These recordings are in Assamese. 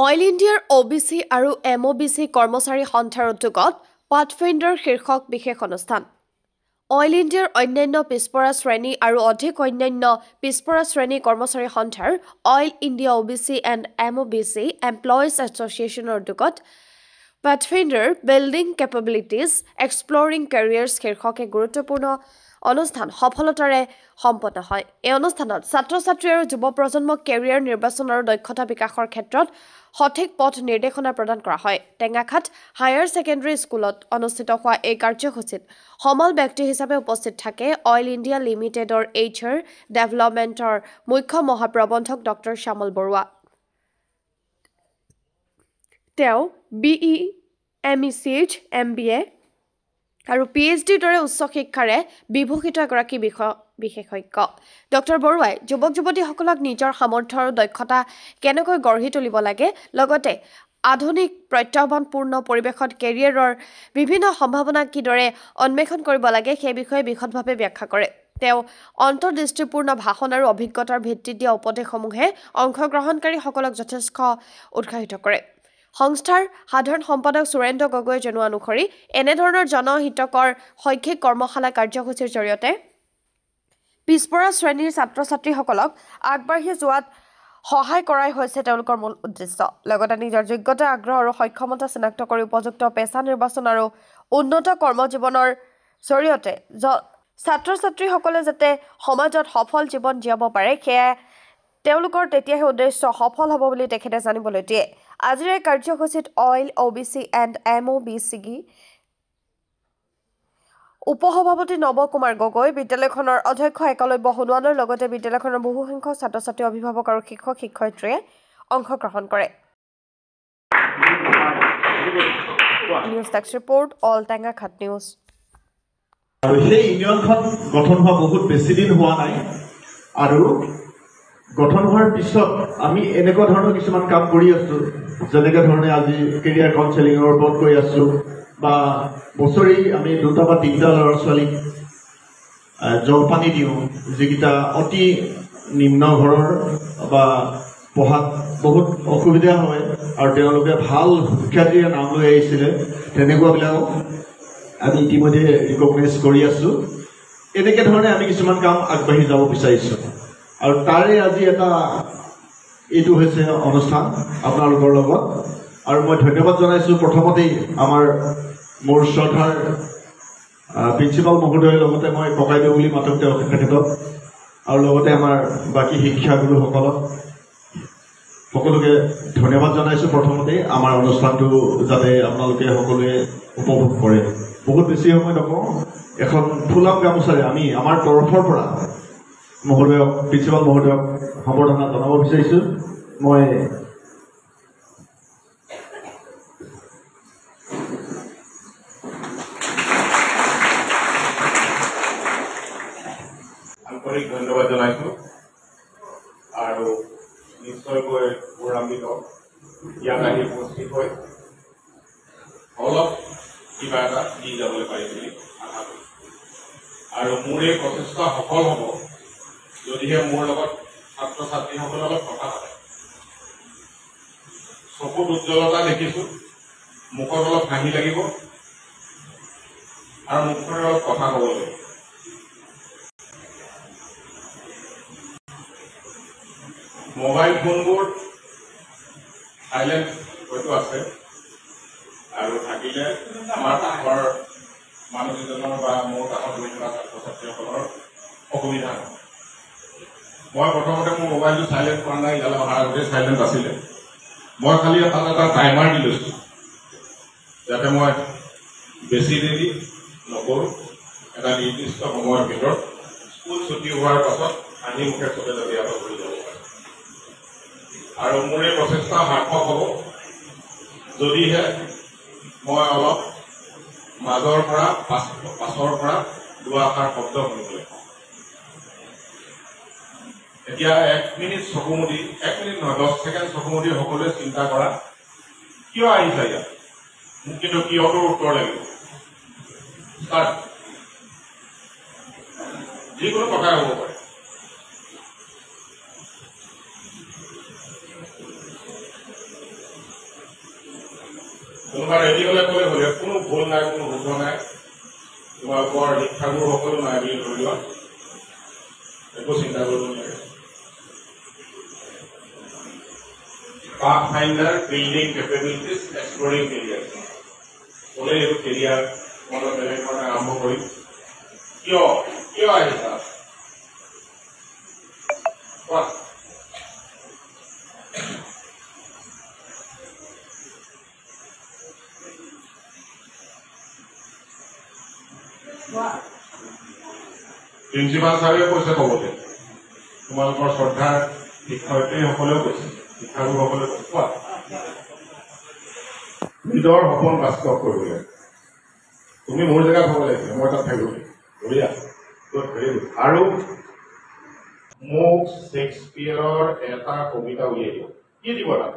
অইল ইণ্ডিয়াৰ OBC আৰু MOBC কৰ্মচাৰী সন্থাৰ উদ্যোগত পাথফাইণ্ডাৰ শীৰ্ষক বিশেষ অনুষ্ঠান। অইল ইণ্ডিয়াৰ অন্যান্য পিছপৰা শ্ৰেণী আৰু অধিক অন্যান্য পিছপৰা শ্ৰেণী কৰ্মচাৰী সন্থাৰ oil India OBC and MOBC employees এছ'চিয়েশ্যনৰ উদ্যোগত পাথফাইণ্ডাৰ বিল্ডিং কেপেবিলিটিজ এক্সপ্ল'ৰিং কেৰিয়াৰ্ছ শীৰ্ষক এক গুৰুত্বপূৰ্ণ অনুষ্ঠান সফলতাৰে সম্পন্ন হয়। এই অনুষ্ঠানত ছাত্ৰ-ছাত্ৰী আৰু যুৱ প্ৰজন্মক কেৰিয়াৰ নিৰ্বাচন আৰু দক্ষতা বিকাশৰ ক্ষেত্ৰত সঠিক পথ নিৰ্দেশনা প্ৰদান কৰা হয়। টেঙাখাট হায়াৰ ছেকেণ্ডেৰী স্কুলত অনুষ্ঠিত হোৱা এই কাৰ্যসূচীত সমল ব্যক্তি হিচাপে উপস্থিত থাকে অইল ইণ্ডিয়া লিমিটেডৰ HR ডেভেলপমেণ্টৰ মুখ্য মহাপ্ৰবন্ধক ডক্টৰ শ্যামল বৰুৱা। তেওঁ BE, MECH, MBA আৰু PhDৰ দৰে উচ্চ শিক্ষাৰে বিভূষিত এগৰাকী বিশেষজ্ঞ। ডক্টৰ বৰুৱাই যুৱক-যুৱতীসকলক নিজৰ সামৰ্থ্য আৰু দক্ষতা কেনেকৈ গঢ়ি তুলিব লাগে, লগতে আধুনিক প্ৰত্যাহ্বানপূৰ্ণ পৰিৱেশত কেৰিয়াৰৰ বিভিন্ন সম্ভাৱনা কিদৰে অন্বেষণ কৰিব লাগে সেই বিষয়ে বিশদভাৱে ব্যাখ্যা কৰে। তেওঁ অন্তৰ্দৃষ্টিপূৰ্ণ ভাষণ আৰু অভিজ্ঞতাৰ ভিত্তিত দিয়া উপদেশসমূহে অংশগ্ৰহণকাৰীসকলক যথেষ্ট উৎসাহিত কৰে। সংস্থাৰ সাধাৰণ সম্পাদক সুৰেন্দ্ৰ গগৈয়ে জনোৱা অনুসৰি এনেধৰণৰ জনহিতকৰ শৈক্ষিক কৰ্মশালা কাৰ্যসূচীৰ জৰিয়তে পিছপৰা শ্ৰেণীৰ ছাত্ৰ-ছাত্ৰীসকলক আগবাঢ়ি যোৱাত সহায় কৰাই হৈছে তেওঁলোকৰ মূল উদ্দেশ্য। লগতে নিজৰ যোগ্যতা, আগ্ৰহ আৰু সক্ষমতা চিনাক্ত কৰি উপযুক্ত পেছা নিৰ্বাচন আৰু উন্নত কৰ্মজীৱনৰ জৰিয়তে ছাত্ৰ-ছাত্ৰীসকলে যাতে সমাজত সফল জীৱন জীয়াব পাৰে সেয়া তেওঁলোকৰ তেতিয়াহে উদ্দেশ্য সফল হ'ব বুলি তেখেতে জানিবলৈ দিয়ে। আজিৰ এই কাৰ্যসূচীত অইল OBC এণ্ড MOBC উপসভাপতি নৱ কুমাৰ গগৈ, বিদ্যালয়খনৰ অধ্যক্ষ একলব্য সোণোৱালৰ লগতে বিদ্যালয়খনৰ বহুসংখ্যক ছাত্ৰ-ছাত্ৰী, অভিভাৱক আৰু শিক্ষক-শিক্ষয়িত্ৰীয়ে অংশগ্ৰহণ কৰে। News desk report, all Tengakhat news. আৰু সেই ইউনিয়নখন গঠন হোৱা বহুত বেছি দিন হোৱা নাই আৰু গঠন হোৱাৰ পিছত আমি এনেকুৱা ধৰণৰ কিছুমান কাম কৰি আছো, যেনেকৈ ধৰণে আজি কেৰিয়াৰ কাউন্সেলিঙৰ ওপৰত কৈ আছো বা বছৰি আমি 2টা বা 3টা ল'ৰা ছোৱালীক জলপানী দিওঁ, যিকেইটা অতি নিম্ন ঘৰৰ বা পঢ়াত বহুত অসুবিধা হয় আৰু তেওঁলোকে ভাল শিক্ষাৰ্থীৰে নাম লৈ আহিছিলে, তেনেকুৱাবিলাক আমি ইতিমধ্যে ৰিকগনাইজ কৰি আছো। এনেকৈ ধৰণে আমি কিছুমান কাম আগবাঢ়ি যাব বিচাৰিছোঁ আৰু তাৰে আজি এটা এইটো হৈছে অনুষ্ঠান আপোনালোকৰ লগত। আৰু মই ধন্যবাদ জনাইছোঁ প্ৰথমতেই মোৰ শ্ৰদ্ধাৰ প্ৰিন্সিপাল মহোদয়ৰ লগতে মই ককাইদেউ বুলি মাতোঁ তেখেতক, আৰু লগতে আমাৰ বাকী শিক্ষাগুৰুসকলক সকলোকে ধন্যবাদ জনাইছোঁ প্ৰথমতেই আমাৰ অনুষ্ঠানটো যাতে আপোনালোকে সকলোৱে উপভোগ কৰে। বহুত বেছি সময় নকওঁ, এখন ফুলাম গামোচাৰে আমি আমাৰ তৰফৰ পৰা মহোদয়ক, প্ৰিন্সিপাল মহোদয়ক সম্বৰ্ধনা জনাব বিচাৰিছোঁ। মই আন্তৰিক ধন্যবাদ জনাইছোঁ আৰু নিশ্চয়কৈ গৌৰৱান্বিত ইয়াত আহি উপস্থিত হৈ অলপ কিবা এটা দি যাবলৈ পাৰিম বুলি আশা কৰিছোঁ। আৰু মোৰ এই প্ৰচেষ্টা সফল হ'ব যদিহে মোৰ লগত ছাত্ৰ-ছাত্ৰীসকলৰ লগত কথা পাতে। চকুত উজ্জ্বলতা দেখিছোঁ, মুখত অলপ হাঁহি লাগিব আৰু মুখৰ অলপ কথা ক'ব লাগিব। মোবাইল ফোনবোৰ চাইলেণ্ট হয়তো আছে আৰু থাকিলে আমাৰ কাষৰ মানুহকেইজনৰ বা মোৰ কাষত বহি থকা ছাত্ৰ-ছাত্ৰীসকলৰ অসুবিধা হয়। মই প্ৰথমতে মোৰ মোবাইলটো চাইলেণ্ট কৰা নাই, ইয়ালৈ অহাৰ আগতে চাইলেণ্ট আছিলে। মই খালি এটা টাইমাৰ দি লৈছোঁ যাতে মই বেছি দেৰি নকৰোঁ। এটা নিৰ্দিষ্ট সময়ৰ ভিতৰত স্কুল ছুটি হোৱাৰ পাছত হাঁহি মুখে চবে যাতে ইয়াত কৰি যাব পাৰে। আৰু মোৰ এই প্ৰচেষ্টা সাৰ্থক হ'ব যদিহে মই অলপ মাজৰ পৰা পাছৰ পৰা দুআষাৰ শব্দ শুনিবলৈ পাওঁ। এতিয়া 1 মিনিট চকু মুদি, 1 মিনিট নহয় 10 ছেকেণ্ড চকু মুদি সকলোৱে চিন্তা কৰা, কিয় আহিছা ইয়াত, মোক কিন্তু কিয়টোৰ উত্তৰ লাগিব। ষ্টাৰ্ট। যিকোনো কথাই হ'ব পাৰে। কোনোবা ৰেডি হ'লে ক'লে হ'লে কোনো ভুল নাই, কোনো শুদ্ধ নাই, তোমালোকৰ শিক্ষাগুৰু সকলো নাই বুলি ধৰি লোৱা, একো চিন্তা কৰিব নালাগে। Pathfinder, building capabilities, exploring careers. ক'লে এইটো কেৰিয়াৰ তোমালোকৰ বেলেগ ধৰণে আৰম্ভ কৰিম। কিয় আহিছা কোৱা? প্ৰিন্সিপাল ছাৰে কৈছে ক'বলৈ, তোমালোকৰ শ্ৰদ্ধাৰ শিক্ষয়িত্ৰীসকলেও কৈছে, শিক্ষাগুৰুসকলে কৈছে, কোৱা নিজৰ সপোন বাস্তৱ কৰিবলৈ তুমি মোৰ জেগাত হ'ব লাগিছিলে, মই তাত থাকিব বঢ়িয়া। আৰু মোক শ্বেক্সপিয়েৰৰ এটা কবিতা উলিয়াই দিব, কি দিব তাত?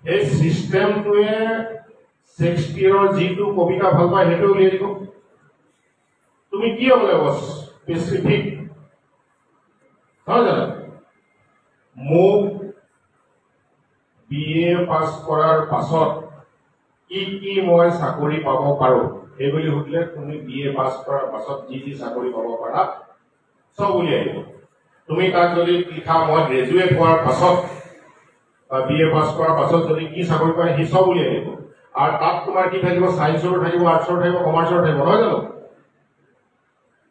এই চিষ্টেমটোৱে শ্বেক্সপিয়েৰৰ যিটো কবিতা ভাল পায় সেইটো উলিয়াই দিব। তুমি কি হ'ব লাগিব স্পেচিফিক, নহয় জানো? মোক BA পাছ কৰাৰ পাছত কি মই চাকৰি পাব পাৰো এই বুলি সুধিলে তুমি BA পাছ কৰাৰ পাছত যি চাকৰি পাব পাৰা চব উলিয়াই দিব। তুমি তাক যদি লিখা মই গ্ৰেজুৱেট হোৱাৰ পাছত বা BA পাছ কৰাৰ পাছত যদি কি চাকৰি পায় সি চব উলিয়াই দিব। আৰু তাত তোমাৰ কি থাকিব, ছায়েন্সৰো থাকিব, আৰ্টছৰ থাকিব, কমাৰ্চৰ থাকিব, নহয় জানো?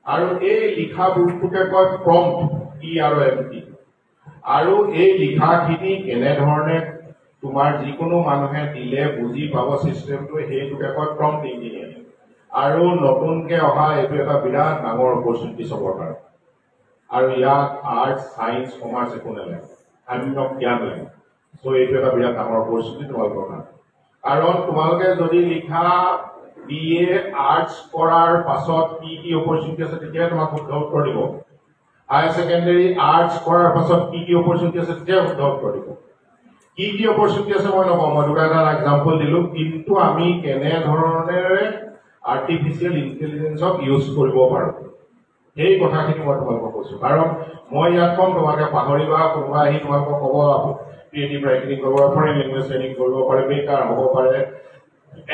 আৰু এই লিখা বস্তুকে কয় প্ৰম্পট, PROMPT। আৰু এই লিখাখিনি কেনেধৰণে তোমাৰ যিকোনো মানুহে দিলে বুজি পাব চিষ্টেমটোৱে, সেইটোকে কয় প্ৰম্পট ইঞ্জিনিয়াৰিং। আৰু নতুনকে অহা এইটো এটা বিৰাট ডাঙৰ অপৰচুনিটি চবৰ কাৰণে। আৰু ইয়াত আৰ্টছ, ছায়েন্স, কমাৰ্চ একো নালাগে, সাম্যক জ্ঞান লাগে। চ' এইটো এটা বিৰাট ডাঙৰ অপৰচুনিটি তোমালোকৰ কাৰণে। কাৰণ তোমালোকে যদি লিখা BA আৰ্টছ কৰাৰ পাছত কি অপৰচুনিটি আছে তেতিয়াহে তোমাক শুদ্ধ উত্তৰ দিব। হায়াৰ ছেকেণ্ডাৰী আৰ্টছ কৰাৰ পাছত কি অপৰচুনিটি আছে তেতিয়া শুদ্ধ উত্তৰ দিব। কি অপৰচুনিটি আছে মই নকওঁ, মই দুটা এটা এক্সাম্পল দিলো। কিন্তু আমি কেনেধৰণেৰে আৰ্টিফিচিয়েল ইণ্টেলিজেঞ্চক ইউজ কৰিব পাৰো সেই কথাখিনি মই তোমালোকক কৈছো। কাৰণ মই ইয়াত কম, তোমালোকে পাহৰিবা, কোনোবা আহি তোমালোকক ক'ব ক্ৰিয়েটিভ ৰাইটিং কৰিব পাৰে, ফৰেন লেংগুৱেজ ট্ৰেইনিং কৰিব পাৰে, মেকাৰ হ'ব পাৰে,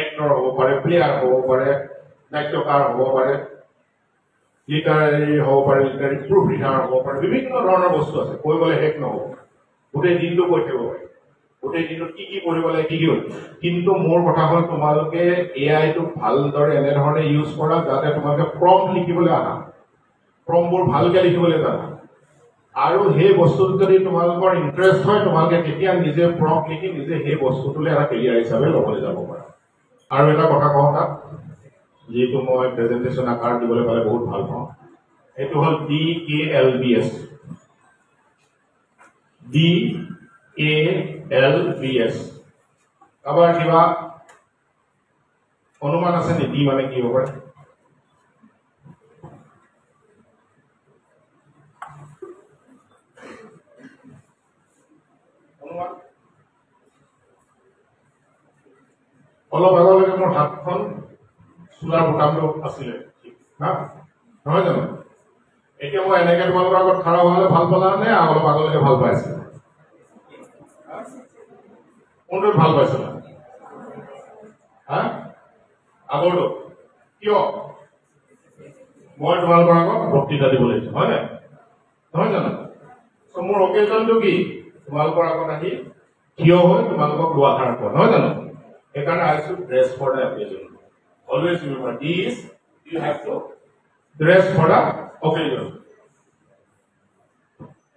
এক্টৰ হ'ব পাৰে, প্লেয়াৰ হ'ব পাৰে, নাট্যকাৰ হ'ব পাৰে, লিটাৰেৰী হ'ব পাৰে, লিটাৰেৰী প্ৰুফ ৰিডাৰ হ'ব পাৰে, বিভিন্ন ধৰণৰ বস্তু আছে, কৈ গ'লে শেষ নহ'ব। গোটেই দিনটো কৈ থাকিব পাৰে, গোটেই দিনটোত কি কৰিব লাগে, কি হ'ল। কিন্তু মোৰ কথা হ'ল তোমালোকে AIটোক ভালদৰে এনেধৰণে ইউজ কৰা যাতে তোমালোকে প্ৰম্পট লিখিবলৈ আনা, প্ৰম্পটবোৰ ভালকে লিখিবলৈ জানা। আৰু সেই বস্তুটো যদি তোমালোকৰ ইণ্টাৰেষ্ট হয়, তোমালোকে তেতিয়া নিজে প্ৰম্পট লিখি নিজে সেই বস্তুটোলৈ এটা কেৰিয়াৰ হিচাপে ল'বলৈ যাব পাৰা। আৰু এটা কথা কওঁ তাত, যিটো মই প্ৰেজেণ্টেশ্যন আকাৰ দিবলৈ পালে বহুত ভাল পাওঁ, সেইটো হ'ল DKLBS। DKLBS। কাৰোবাৰ কিবা অনুমান আছে নেকি ডি মানে কি হ'ব পাৰে? অনুমান? অলপ আগলৈকে মোৰ হাতখন চোলাৰ বুটামটো আছিলে, নহয় জানো? এতিয়া মই এনেকে তোমালোকৰ আগত খাৰা হোৱালে ভাল পালা নে অলপ আগলৈকে ভাল পাইছে? কোনটোত ভাল পাইছিলা? আগৰটো কিয়? মই তোমালোকৰ আগত বক্তৃতা দিব লাগিছো, হয় নাই? নহয় জানো? মোৰ অকেজনটো কি? তোমালোকৰ আগত আহি থিয় হৈ তোমালোকক দুআষাৰ কোৱা, নহয় জানো? সেইকাৰণে I should dress for the occasion. Always remember, you have to dress for the occasion.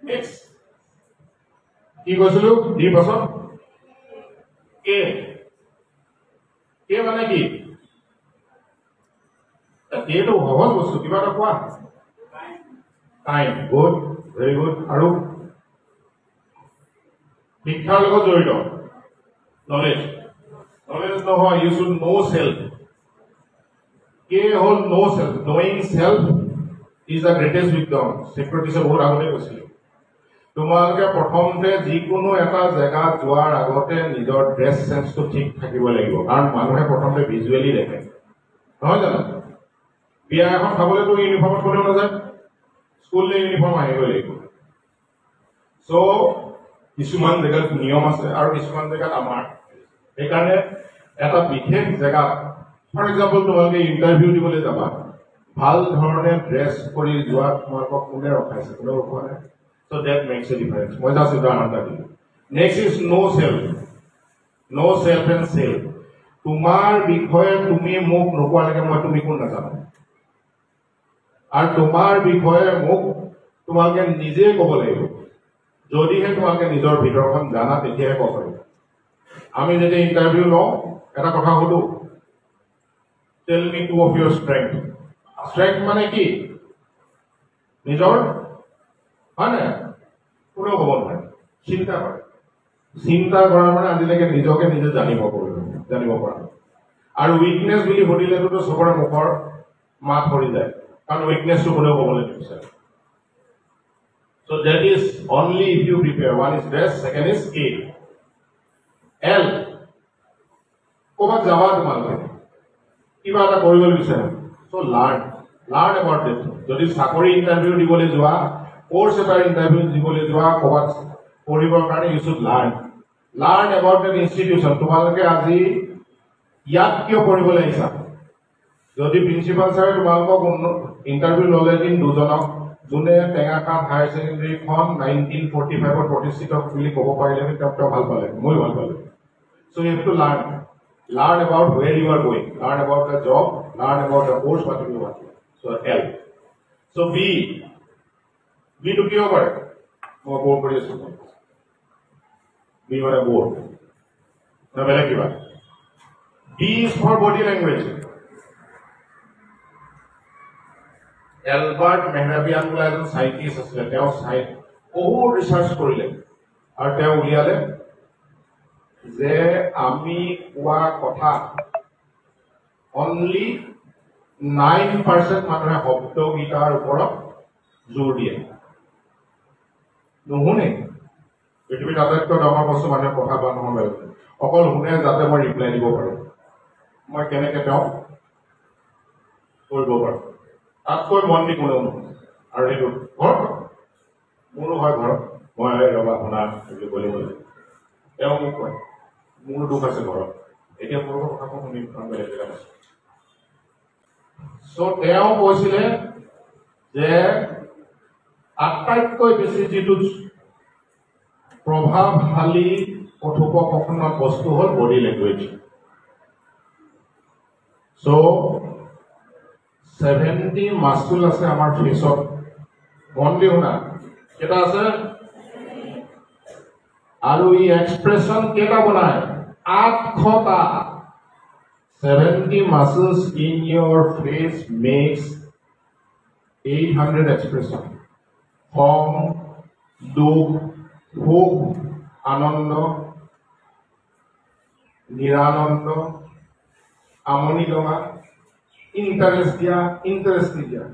Next. কি কৈছিলো? ডি পাছত কে মানে কি? কেটো সহজ বস্তু, কিবা এটা কোৱা। Time, good, very good. আৰু শিক্ষাৰ লগত জড়িত নলেজ নহয়, ইউ শুড নো সেলফ। কে হ'ল know self, knowing self is the greatest wisdom. ছেক্ৰেটিছে বহুত আগতে কৈছিল। তোমালোকে প্ৰথমতে যিকোনো এটা জেগাত যোৱাৰ আগতে নিজৰ ড্ৰেছ চেন্সটো ঠিক থাকিব লাগিব। কাৰণ মানুহে প্ৰথমতে ভিজুৱেলি দেখে, নহয় জানো? বিয়া এখন খাবলৈতো ইউনিফৰ্মত কোনেও নাযায়, স্কুললৈ ইউনিফৰ্ম আহিব লাগিব। চ' কিছুমান জেগাত নিয়ম আছে আৰু কিছুমান জেগাত আমাৰ সেইকাৰণে এটা বিশেষ জেগাত ফৰ এক্সাম্পল তোমালোকে ইণ্টাৰভিউ দিবলৈ যাবা ভাল ধৰণে ড্ৰেছ কৰি যোৱা তোমালোকক কোনে ৰখাইছে কোনেও ৰখোৱা নাই so' that makes a difference মই জাষ্ট উদাহৰণ এটা দিলোঁ next is know' self and self তোমাৰ বিষয়ে তুমি মোক নোকোৱালৈকে মই তুমি কোন নাজানো আৰু তোমাৰ বিষয়ে মোক তোমালোকে নিজে ক'ব লাগিব যদিহে তোমালোকে নিজৰ ভিতৰখন জানা তেতিয়াহে ক'ব পাৰিব আমি যেতিয়া ইণ্টাৰভিউ লওঁ এটা কথা সুধো tell me two of your strength মানে কি নিজৰ হয় নাই কোনেও ক'ব নোৱাৰে চিন্তা কৰা মানে আজিলৈকে নিজকে নিজে জানিব পৰা আৰু উইকনেছ বুলি সুধিলেতো চবৰে মুখৰ মাত সৰি যায় কাৰণ উইকনেছটো কোনেও ক'বলৈ নিবিচাৰে So that is only if you prepare. One is dress, second is A. L. ক'ৰবাত যাবা তোমালোকে কিবা এটা কৰিবলৈ বিচাৰে so learn about it. যদি চাকৰি ইণ্টাৰভিউ দিবলৈ যোৱা কোৰ্চ এটা ইণ্টাৰভিউ দিবলৈ যোৱা ক'ৰবাত পঢ়িবৰ কাৰণে you should learn about that institution. তোমালোকে আজি ইয়াত কিয় পঢ়িবলৈ আহিছা যদি প্ৰিন্সিপাল ছাৰে তোমালোকক ইণ্টাৰভিউ ল'লে দিন দুজনক যোনে টেঙাখাত হায়াৰ ছেকেণ্ডেৰীখন 1945 প্ৰতিষ্ঠিত বুলি ক'ব পাৰিলে তেওঁ ভাল পালে মই ভাল পালোঁ so' you have to learn about where you are going, learn about the job, learn about the course what you want. So L. So B to কি হ'ব মই বোৰ্ড কৰি আছোঁ B মানে বোৰ্ড না বেলেগ কিবা B is for body language. Albert Mehrabian বোলা এজন চাইণ্টিষ্ট আছিলে তেওঁ বহুত ৰিচাৰ্চ কৰিলে আৰু তেওঁ উলিয়ালে যে আমি কোৱা কথা অনলি 9% মানুহে শব্দকেইটাৰ ওপৰত জোৰ দিয়ে নুশুনে পৃথিৱীত আটাইতকৈ ডাঙৰ বস্তু মানুহে কথা কোৱা নহয় অকল শুনে যাতে মই ৰিপ্লাই দিব পাৰোঁ মই কেনেকৈ তেওঁ কৰিব পাৰোঁ তাতকৈ মন দি কোনেও নহয় আৰু সেইটো ঘৰত মোৰো হয় ঘৰত মই ৰবা শুনা বুলি ক'লে তেওঁ মোক কয় মোৰ দুখ আছে ঘৰত এতিয়া মোৰ কথা শুনি বেলেগ জেগাত আছে চ' তেওঁ কৈছিলে যে আটাইতকৈ বেছি যিটো প্ৰভাৱশালী কথোপকথনৰ বস্তু হ'ল বডি লেংগুৱেজ চ' 70 মাস্কুল আছে আমাৰ ফেচত মন দি শুনা কেইটা আছে আৰু ই এক্সপ্ৰেছন কেইটা বনায় 800টা 70 muscles in your face makes 800 expression খং দুখ সুখ আনন্দ নিৰানন্দ আমনি লগা ইণ্টাৰেষ্ট দিয়া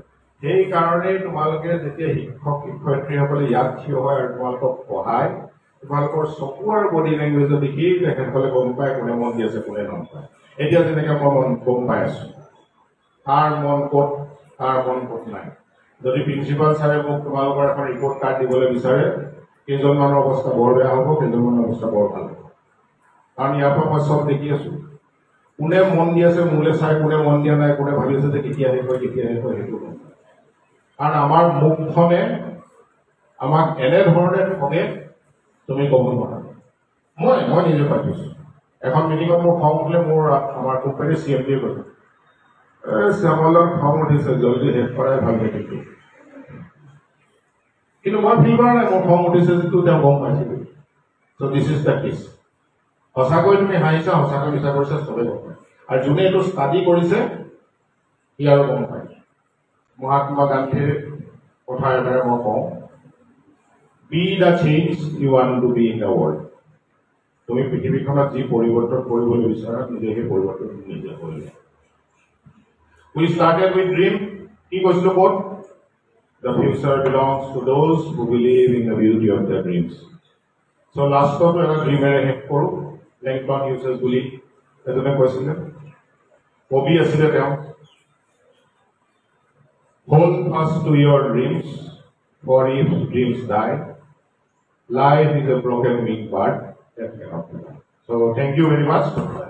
সেইকাৰণে তোমালোকে যেতিয়া শিক্ষক শিক্ষয়িত্ৰীসকলে ইয়াত থিয় হয় আৰু তোমালোকক পঢ়ায় তোমালোকৰ চকু আৰু বডি লেংগুৱেজ দেখি তেখেতসকলে গম পায় কোনে মন দি আছে কোনে নপায় এতিয়া যেনেকৈ মই গম পাই আছো তাৰ মন ক'ত নাই যদি প্ৰিন্সিপাল ছাৰে মোক তোমালোকৰ এখন ৰিপৰ্ট কাৰ্ড দিবলৈ বিচাৰে কেইজনমানৰ অৱস্থা বৰ বেয়া হ'ব কেইজনমানৰ অৱস্থা বৰ ভাল হ'ব কাৰণ ইয়াৰ পৰা মই চব দেখি আছো কোনে মন দি আছে মোলৈ চাই কোনে মন দিয়া নাই কোনে ভাবি আছে যে কেতিয়া শেষ হয় সেইটো কাৰণ আমাৰ মুখখনে আমাক এনেধৰণে ঠগে তুমি ক'ব নোৱাৰা মই নিজে পাতিছোঁ এখন মিটিঙত মোৰ খং উঠিলে আমাৰ কোম্পানীৰ CMD কৈছে শ্যামলৰ খং উঠিছে জলদি শেষ কৰাই ভাল মিটিংটো কিন্তু মই ফিল কৰা নাই মোৰ খং উঠিছে যিটো তেওঁ গম পাইছিল চ' দিছ ইজ দ্য কেছ সঁচাকৈ তুমি হাঁহিছা সঁচাকৈ মিছা কৰিছা চবেই গম পায় আৰু যোনে এইটো ষ্টাডি কৰিছে সি আৰু গম পায় মহাত্মা গান্ধীৰ কথা এটাৰে মই কওঁ be the change you want to be in the world তুমি পৃথিৱীখনত যি পৰিৱৰ্তন কৰিবলৈ বিচাৰা নিজে সেই পৰিৱৰ্তন নিজে কৰিলে উই ষ্টাৰ্টেড উইথ ড্ৰিম কি কৈছিলোঁ ক'ত the future belongs to those who believe in the beauty of the dreams so' লাষ্টতো এটা ড্ৰিমেৰে শেষ কৰোঁ লেংটন হিউচেছ বুলি এজনে কৈছিলে কবি আছিলে তেওঁ Hold fast to your dreams, for if dreams die, life is a broken wing bird that cannot fly. So thank you very much.